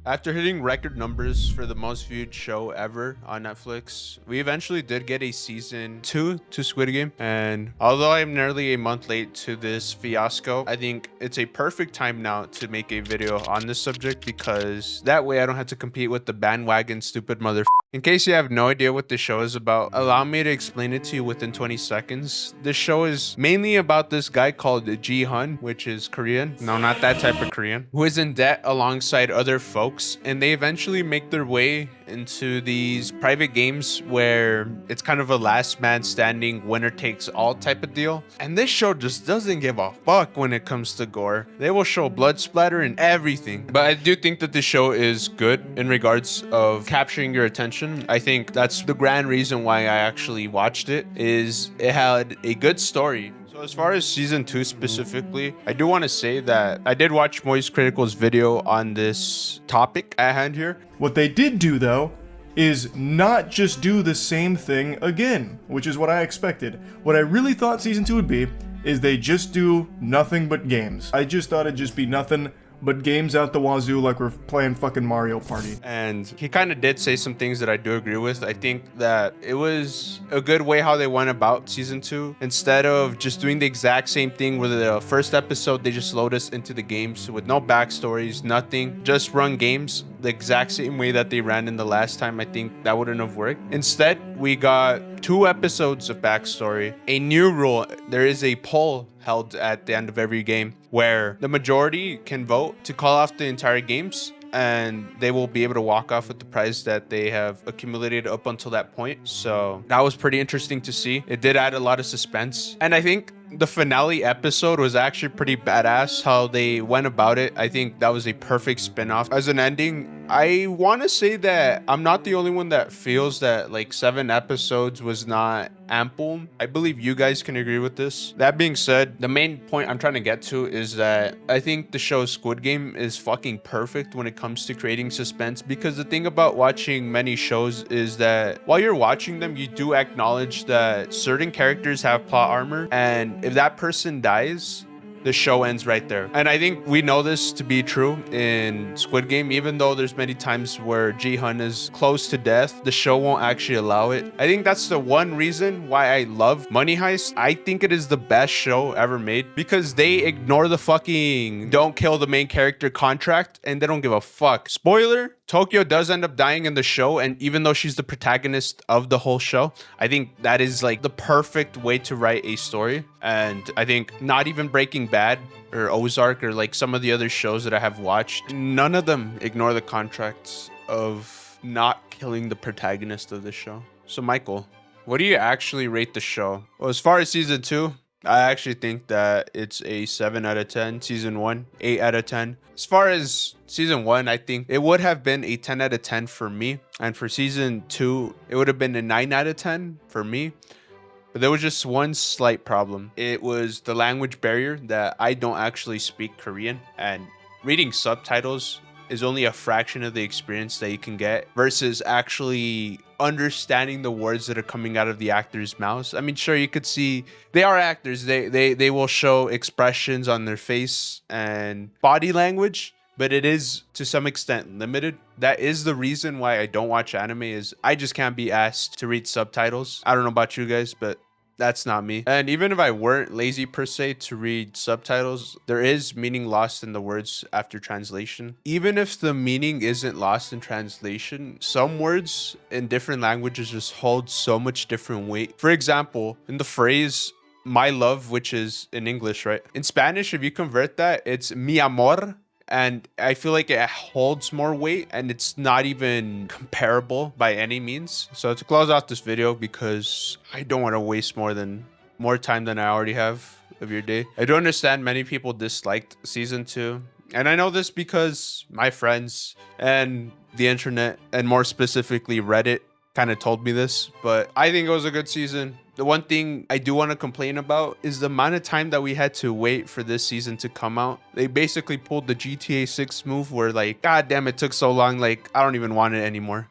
After hitting record numbers for the most viewed show ever on Netflix, we eventually did get a season 2 to Squid Game. And although I'm nearly a month late to this fiasco, I think it's a perfect time now to make a video on this subject because that way I don't have to compete with the bandwagon stupid mother. In case you have no idea what this show is about, allow me to explain it to you within 20 seconds. This show is mainly about this guy called Ji-hun, which is Korean. No, not that type of Korean, who is in debt alongside other folks, and they eventually make their way into these private games where it's kind of a last man standing, winner takes all type of deal. And this show just doesn't give a fuck when it comes to gore. They will show blood splatter and everything. But I do think that the show is good in regards of capturing your attention. I think that's the grand reason why I actually watched it, is it had a good story. So as far as season 2 specifically, I do want to say that I did watch Moist Critical's video on this topic at hand here. What they did do, though, is not just do the same thing again, which is what I expected. What I really thought season 2 would be is they just do nothing but games. I just thought it'd just be nothing but games out the wazoo, like we're playing fucking Mario Party. And he kind of did say some things that I do agree with. I think that it was a good way how they went about season 2. Instead of just doing the exact same thing where the first episode, they just load us into the games with no backstories, nothing, just run games the exact same way that they ran in the last time. I think that wouldn't have worked. Instead, we got 2 episodes of backstory. A new rule, there is a poll held at the end of every game where the majority can vote to call off the entire games, and they will be able to walk off with the prize that they have accumulated up until that point. So that was pretty interesting to see. It did add a lot of suspense, and I think the finale episode was actually pretty badass how they went about it. I think that was a perfect spin-off as an ending. I want to say that I'm not the only one that feels that like 7 episodes was not ample. I believe you guys can agree with this. That being said, the main point I'm trying to get to is that I think the show Squid Game is fucking perfect when it comes to creating suspense, because the thing about watching many shows is that while you're watching them, you do acknowledge that certain characters have plot armor, and if that person dies, the show ends right there. And I think we know this to be true in Squid Game. Even though there's many times where Ji-hun is close to death, the show won't actually allow it. I think that's the one reason why I love Money Heist. I think it is the best show ever made because they ignore the fucking don't kill the main character contract, and they don't give a fuck. Spoiler, Tokyo does end up dying in the show, and even though she's the protagonist of the whole show, I think that is like the perfect way to write a story. And I think not even Breaking Bad or Ozark or like some of the other shows that I have watched, none of them ignore the contracts of not killing the protagonist of the show. So Michael, what do you actually rate the show? Well, as far as season 2, I actually think that it's a 7 out of 10. Season 1, 8 out of 10. As far as season 1, I think it would have been a 10 out of 10 for me. And for season 2, it would have been a 9 out of 10 for me. But there was just one slight problem. It was the language barrier that I don't actually speak Korean. And reading subtitles is only a fraction of the experience that you can get versus actually understanding the words that are coming out of the actors' mouths. I mean, sure, you could see they are actors. They will show expressions on their face and body language, but it is to some extent limited. That is the reason why I don't watch anime, is I just can't be asked to read subtitles. I don't know about you guys, but that's not me. And even if I weren't lazy per se to read subtitles, there is meaning lost in the words after translation. Even if the meaning isn't lost in translation, some words in different languages just hold so much different weight. For example, in the phrase my love, which is in English, right? In Spanish, if you convert that, it's mi amor. And I feel like it holds more weight, and it's not even comparable by any means. So to close out this video, because I don't want to waste more time than I already have of your day, I do understand many people disliked season 2. And I know this because my friends and the internet, and more specifically Reddit, kind of told me this. But I think it was a good season. The one thing I do want to complain about is the amount of time that we had to wait for this season to come out. They basically pulled the GTA 6 move where like, god damn, it took so long, like I don't even want it anymore.